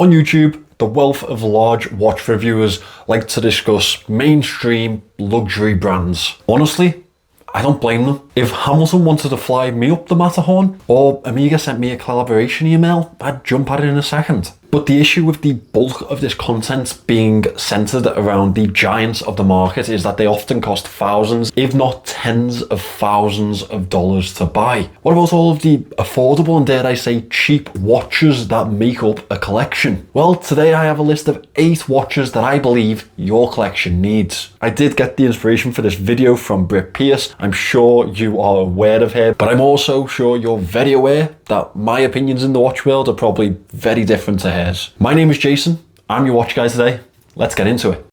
On YouTube, the wealth of large watch reviewers like to discuss mainstream luxury brands. Honestly, I don't blame them. If Hamilton wanted to fly me up the Matterhorn, or Omega sent me a collaboration email, I'd jump at it in a second. But the issue with the bulk of this content being centered around the giants of the market is that they often cost thousands, if not tens of thousands of dollars to buy. What about all of the affordable and, dare I say, cheap watches that make up a collection? Well, today I have a list of 8 watches that I believe your collection needs. I did get the inspiration for this video from Britt Pierce. I'm sure you are aware of her, but I'm also sure you're very aware that my opinions in the watch world are probably very different to hers. My name is Jason. I'm your watch guy today. Let's get into it.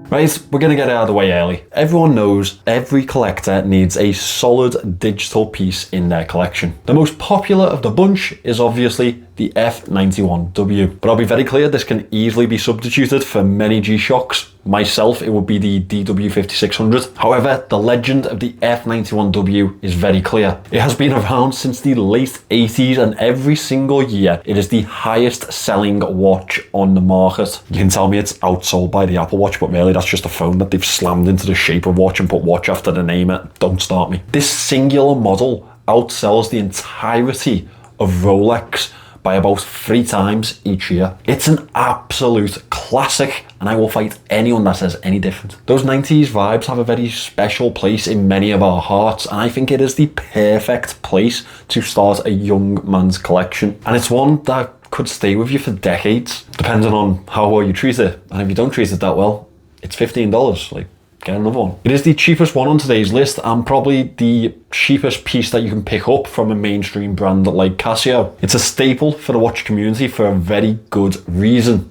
Right, we're gonna get it out of the way early. Everyone knows every collector needs a solid digital piece in their collection. The most popular of the bunch is obviously the F91W. But I'll be very clear, this can easily be substituted for many G-Shocks. Myself, it would be the DW5600. However, the legend of the F91W is very clear. It has been around since the late 80s, and every single year, it is the highest selling watch on the market. You can tell me it's outsold by the Apple Watch, but really that's just a phone that they've slammed into the shape of watch and put watch after the name. Don't start me. This singular model outsells the entirety of Rolex by about 3 times each year. It's an absolute classic, and I will fight anyone that says any different. Those 90s vibes have a very special place in many of our hearts, and I think it is the perfect place to start a young man's collection. And it's one that could stay with you for decades, depending on how well you treat it. And if you don't treat it that well, it's $15. Like, get another one. It is the cheapest one on today's list, and probably the cheapest piece that you can pick up from a mainstream brand like Casio. It's a staple for the watch community for a very good reason.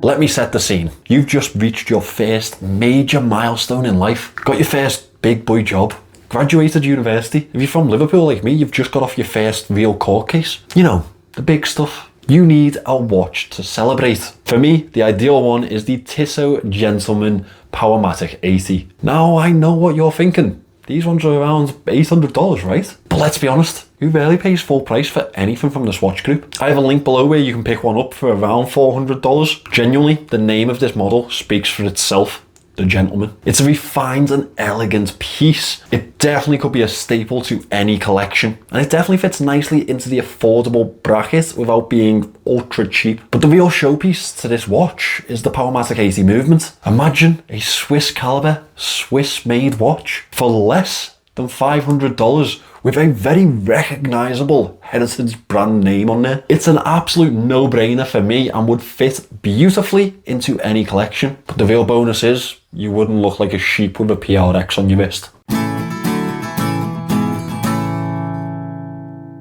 Let me set the scene. You've just reached your first major milestone in life. Got your first big boy job. Graduated university. If you're from Liverpool like me, you've just got off your first real court case. You know, the big stuff. You need a watch to celebrate. For me, the ideal one is the Tissot Gentleman POWEMATIC 80. Now, I know what you're thinking. These ones are around $800, right? But let's be honest, who rarely pays full price for anything from this watch group? I have a link below where you can pick one up for around $400. Genuinely, the name of this model speaks for itself. The Gentleman. It's a refined and elegant piece. It definitely could be a staple to any collection, and it definitely fits nicely into the affordable bracket without being ultra cheap. But the real showpiece to this watch is the POWEMATIC 80 movement. Imagine a Swiss caliber, Swiss made watch for less than $500 with a very recognizable heritage brand name on there. It's an absolute no-brainer for me and would fit beautifully into any collection. But the real bonus is you wouldn't look like a sheep with a PRX on your wrist.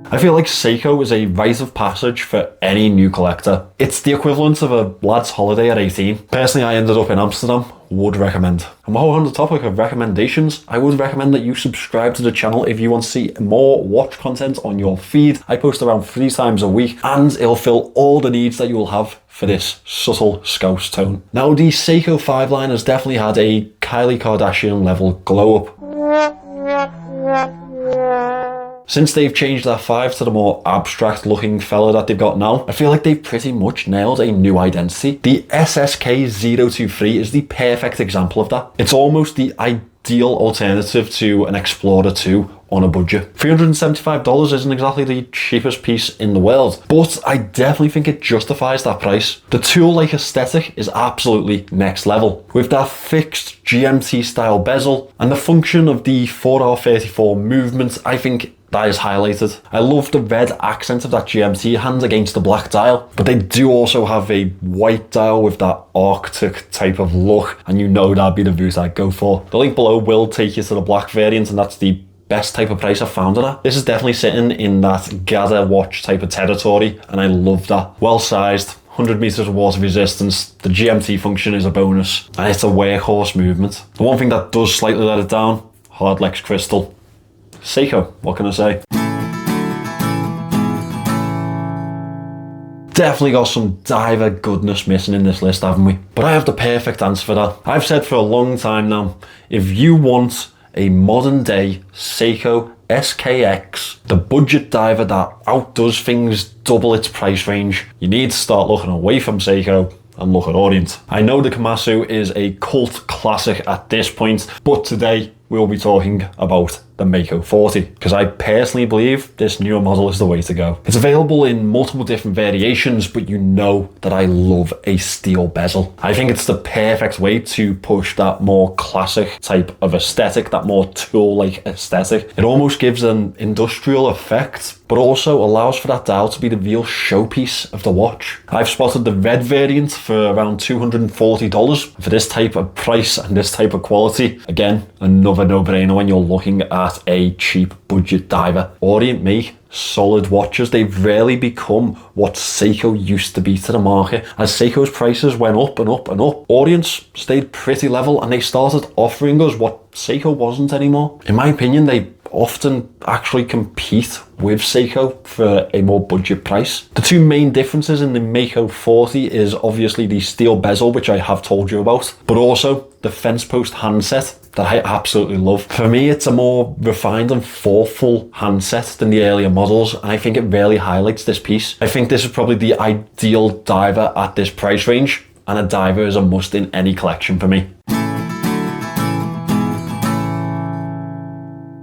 I feel like Seiko is a rite of passage for any new collector. It's the equivalent of a lad's holiday at 18. Personally, I ended up in Amsterdam. Would recommend. And while we're on the topic of recommendations, I would recommend that you subscribe to the channel if you want to see more watch content on your feed. I post around 3 times a week, and it'll fill all the needs that you will have for this subtle Scouse tone. Now, the Seiko 5 line has definitely had a Kylie Kardashian level glow up. Since they've changed that 5 to the more abstract looking fella that they've got now, I feel like they've pretty much nailed a new identity. The SSK023 is the perfect example of that. It's almost the ideal alternative to an Explorer 2 on a budget. $375 isn't exactly the cheapest piece in the world, but I definitely think it justifies that price. The tool-like aesthetic is absolutely next level, with that fixed GMT style bezel and the function of the 4R34 movement. I think that is highlighted. I love the red accent of that GMT hand against the black dial, but they do also have a white dial with that Arctic type of look, and you know that'd be the route I'd go for. The link below will take you to the black variant, and that's the best type of price I've found it at. This is definitely sitting in that gather watch type of territory, and I love that. Well sized, 100 meters of water resistance, the GMT function is a bonus, and it's a workhorse movement. The one thing that does slightly let it down, hard Lex crystal. Seiko, what can I say? Definitely got some diver goodness missing in this list, haven't we? But I have the perfect answer for that. I've said for a long time now, if you want a modern day Seiko SKX, the budget diver that outdoes things double its price range, you need to start looking away from Seiko and look at Orient. I know the Casio is a cult classic at this point, but today we'll be talking about the Mako 40, because I personally believe this newer model is the way to go. It's available in multiple different variations, but you know that I love a steel bezel. I think it's the perfect way to push that more classic type of aesthetic, that more tool-like aesthetic. It almost gives an industrial effect, but also allows for that dial to be the real showpiece of the watch. I've spotted the red variant for around $240. For this type of price and this type of quality, again, another no-brainer when you're looking at a cheap budget diver. Orient make solid watches. They've rarely become what Seiko used to be to the market. As Seiko's prices went up and up and up, Orient's stayed pretty level, and they started offering us what Seiko wasn't anymore. In my opinion, they often actually compete with Seiko for a more budget price. The two main differences in the Mako 40 is obviously the steel bezel, which I have told you about, but also the fence post handset that I absolutely love. For me, it's a more refined and thoughtful handset than the earlier models, and I think it really highlights this piece. I think this is probably the ideal diver at this price range, and a diver is a must in any collection for me.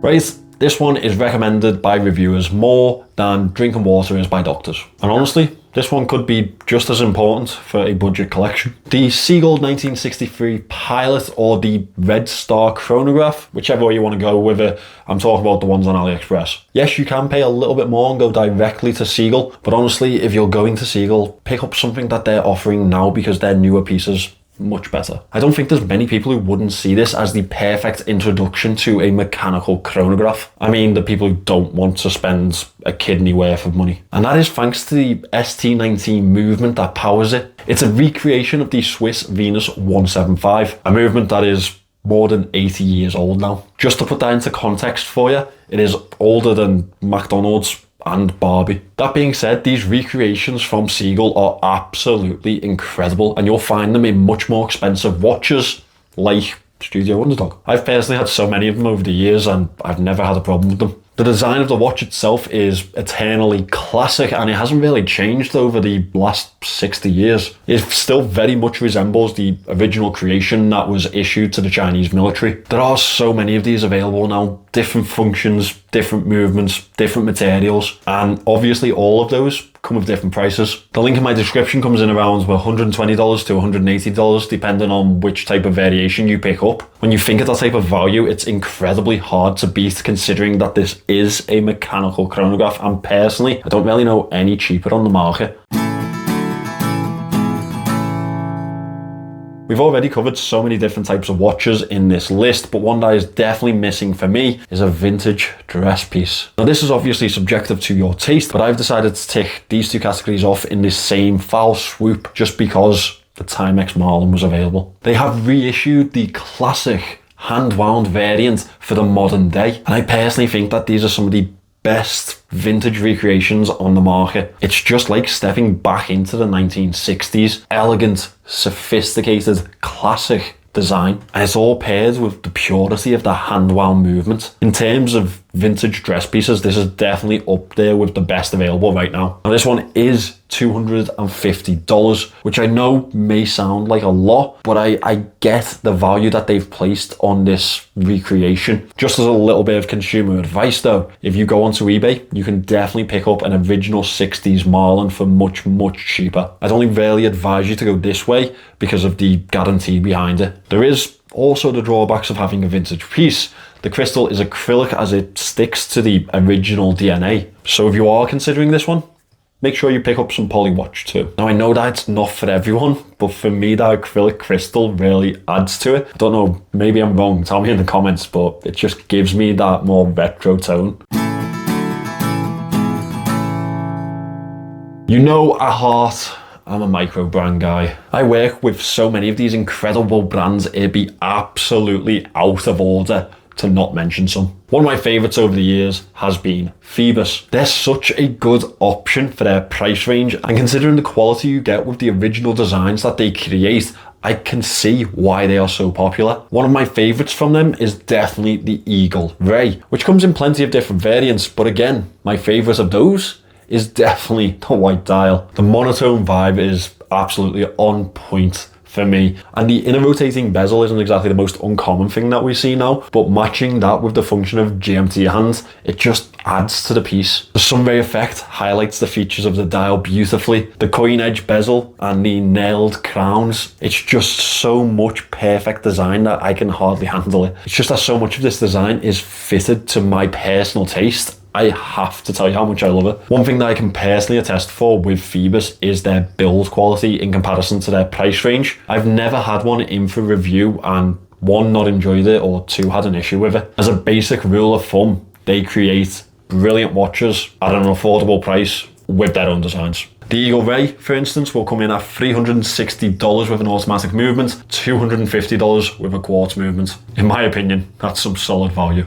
Right, this one is recommended by reviewers more than drinking water is by doctors. And honestly, this one could be just as important for a budget collection. The Seagull 1963 Pilot, or the Red Star chronograph, whichever way you want to go with it. I'm talking about the ones on AliExpress. Yes, you can pay a little bit more and go directly to Seagull, but honestly, if you're going to Seagull, pick up something that they're offering now, because their newer pieces much better. I don't think there's many people who wouldn't see this as the perfect introduction to a mechanical chronograph. I mean, the people who don't want to spend a kidney worth of money. And that is thanks to the ST19 movement that powers it. It's a recreation of the Swiss Venus 175, a movement that is more than 80 years old now. Just to put that into context for you, it is older than McDonald's and Barbie. That being said, these recreations from Seagull are absolutely incredible, and you'll find them in much more expensive watches like Studio Underdog. I've personally had so many of them over the years, and I've never had a problem with them. The design of the watch itself is eternally classic, and it hasn't really changed over the last 60 years. It still very much resembles the original creation that was issued to the Chinese military. There are so many of these available now, different functions, different movements, different materials, and obviously all of those come with different prices. The link in my description comes in around $120 to $180, depending on which type of variation you pick up. When you think of that type of value, it's incredibly hard to beat, considering that this is a mechanical chronograph, and personally, I don't really know any cheaper on the market. We've already covered so many different types of watches in this list, but one that is definitely missing for me is a vintage dress piece. Now, this is obviously subjective to your taste, but I've decided to tick these two categories off in this same foul swoop just because the Timex Marlin was available. They have reissued the classic hand-wound variant for the modern day, and I personally think that these are some of the best vintage recreations on the market. It's just like stepping back into the 1960s. Elegant, sophisticated, classic design, and it's all paired with the purity of the hand-wound movement. In terms of vintage dress pieces, this is definitely up there with the best available right now. Now, this one is $250, which I know may sound like a lot, but I get the value that they've placed on this recreation. Just as a little bit of consumer advice though, if you go onto eBay, you can definitely pick up an original 60s Marlin for much, much cheaper. I'd only really advise you to go this way because of the guarantee behind it. There is also the drawbacks of having a vintage piece. The crystal is acrylic as it sticks to the original DNA. So if you are considering this one, make sure you pick up some poly watch too. Now, I know that it's not for everyone, but for me, that acrylic crystal really adds to it. I don't know, maybe I'm wrong, tell me in the comments, but it just gives me that more retro tone. You know, at heart, I'm a micro brand guy. I work with so many of these incredible brands, it'd be absolutely out of order to not mention some. One of my favourites over the years has been Phoibos. They're such a good option for their price range, and considering the quality you get with the original designs that they create, I can see why they are so popular. One of my favorites from them is definitely the Eagle Ray, which comes in plenty of different variants, but again, my favorite of those is definitely the white dial. The monotone vibe is absolutely on point for me, and the inner rotating bezel isn't exactly the most uncommon thing that we see now, but matching that with the function of GMT hands, it just adds to the piece. The sunray effect highlights the features of the dial beautifully. The coin edge bezel and the nailed crowns, it's just so much perfect design that I can hardly handle it. It's just that so much of this design is fitted to my personal taste. I have to tell you how much I love it. One thing that I can personally attest for with Phoibos is their build quality in comparison to their price range. I've never had one in for review and one, not enjoyed it, or two, had an issue with it. As a basic rule of thumb, they create brilliant watches at an affordable price with their own designs. The Eagle Ray, for instance, will come in at $360 with an automatic movement, $250 with a quartz movement. In my opinion, that's some solid value.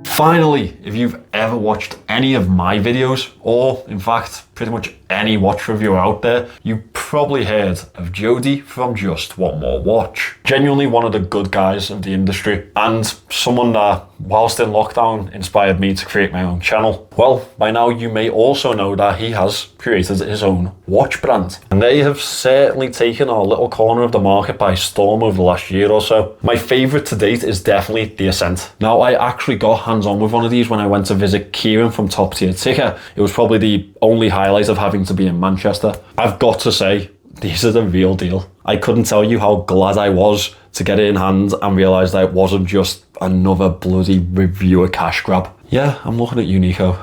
Finally, if you've ever watched any of my videos, or in fact, pretty much any watch reviewer out there, you probably heard of Jody from Just One More Watch. Genuinely one of the good guys of the industry, and someone that, whilst in lockdown, inspired me to create my own channel. Well, by now you may also know that he has created his own watch brand, and they have certainly taken our little corner of the market by storm over the last year or so. My favourite to date is definitely the Ascent. Now, I actually got hands-on with one of these when I went to visit Kieran from Top Tier Ticker. It was probably the only highlight of having to be in Manchester. I've got to say, these are the real deal. I couldn't tell you how glad I was to get it in hand and realise that it wasn't just another bloody reviewer cash grab. Yeah, I'm looking at you, Nico.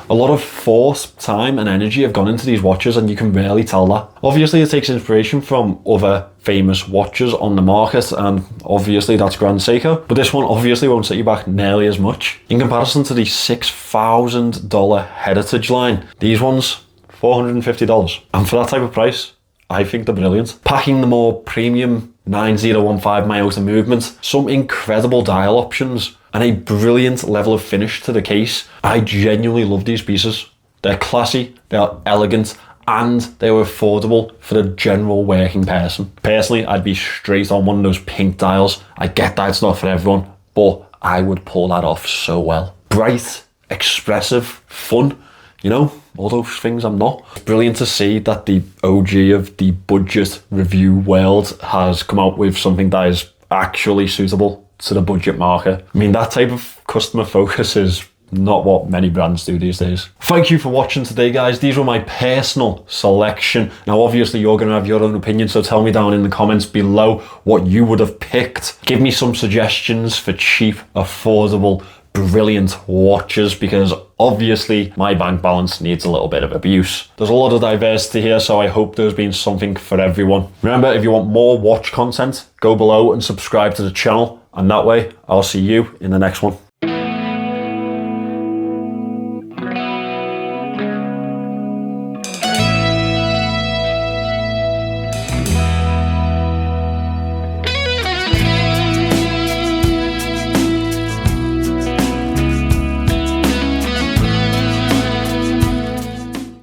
A lot of thought, time and energy have gone into these watches, and you can really tell that. Obviously it takes inspiration from other famous watches on the market, and obviously that's Grand Seiko, but this one obviously won't set you back nearly as much. In comparison to the $6,000 Heritage line, these ones, $450. And for that type of price, I think they're brilliant. Packing the more premium 9015 Miyota movement, some incredible dial options, and a brilliant level of finish to the case. I genuinely love these pieces. They're classy, they're elegant, and they were affordable for the general working person. Personally, I'd be straight on one of those pink dials. I get that it's not for everyone, but I would pull that off so well. Bright, expressive, fun, you know, all those things I'm not. It's brilliant to see that the OG of the budget review world has come out with something that is actually suitable to the budget market. I mean, that type of customer focus is not what many brands do these days. Thank you for watching today, guys. These were my personal selection. Now, obviously, you're going to have your own opinion, so tell me down in the comments below what you would have picked. Give me some suggestions for cheap, affordable, brilliant watches, because obviously my bank balance needs a little bit of abuse. There's a lot of diversity here, so I hope there's been something for everyone. Remember, if you want more watch content, go below and subscribe to the channel, and that way I'll see you in the next one.